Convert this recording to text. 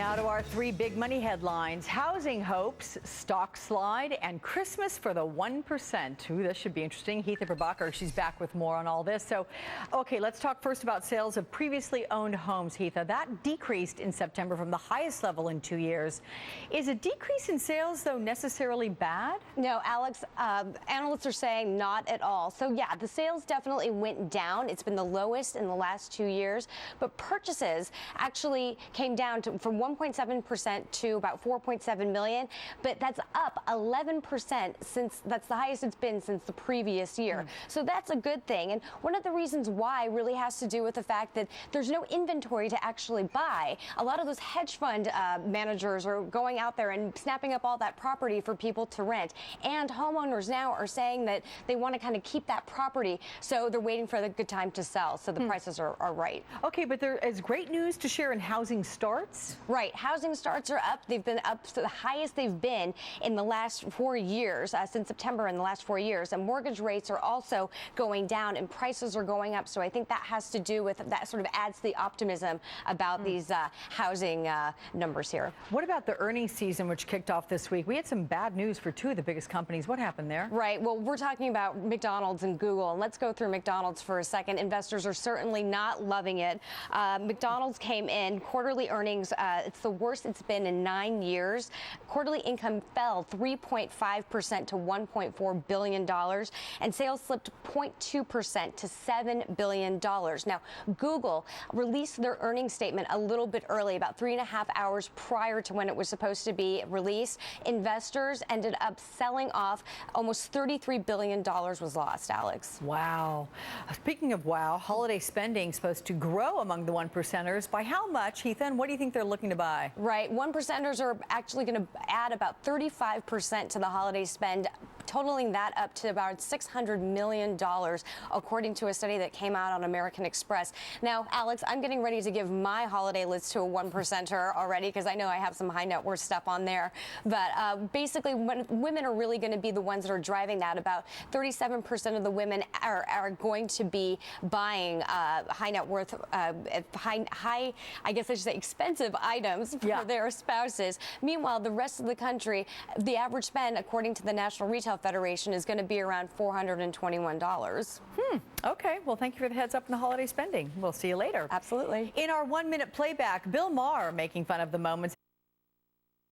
Now to our three big money headlines. Housing hopes, stock slide, and Christmas for the 1%. Ooh, this should be interesting. Hitha Prabhakar, she's back with more on all this. So, okay, let's talk first about sales of previously owned homes, Hitha. That decreased in September from the highest level in 2 years. Is a decrease in sales, though, necessarily bad? No, Alex, analysts are saying not at all. So, yeah, the sales definitely went down. It's been the lowest in the last 2 years. But purchases actually came down from 1.7% to about 4.7 million, but that's up 11% since that's the highest it's been since the previous year. So that's a good thing. And one of the reasons why really has to do with the fact that there's no inventory to actually buy. A lot of those hedge fund managers are going out there and snapping up all that property for people to rent. And homeowners now are saying that they want to kind of keep that property, so they're waiting for the good time to sell. So the prices are right. Okay, but there is great news to share in housing starts. Right. Housing starts are up. They've been up to the highest they've been in the last 4 years, since September in the last 4 years. And mortgage rates are also going down and prices are going up. So I think that has to do with that, sort of adds to the optimism about these housing numbers here. What about the earnings season, which kicked off this week? We had some bad news for two of the biggest companies. What happened there? Right. Well, we're talking about McDonald's and Google. And let's go through McDonald's for a second. Investors are certainly not loving it. McDonald's came in quarterly earnings. It's the worst it's been in 9 years. Quarterly income fell 3.5% to $1.4 billion, and sales slipped 0.2% to $7 billion. Now, Google released their earnings statement a little bit early, about 3.5 hours prior to when it was supposed to be released. Investors ended up selling off. Almost $33 billion was lost, Alex. Wow. Speaking of wow, holiday spending supposed to grow among the 1%ers. By how much, Hitha, and what do you think they're looking to buy? Right. 1%ers are actually going to add about 35% to the holiday spend, totaling that up to about $600 million, according to a study that came out on American Express. Now, Alex, I'm getting ready to give my holiday list to a 1%er already, because I know I have some high net worth stuff on there. But basically, women are really going to be the ones that are driving that. About 37% of the women are going to be buying high net worth, high, I guess I should say, expensive items for their spouses. Meanwhile, the rest of the country, the average spend, according to the National Retail Federation, is going to be around $421. Okay. Well, thank you for the heads up on the holiday spending. We'll see you later. Absolutely. In our 1-minute playback, Bill Maher making fun of the moments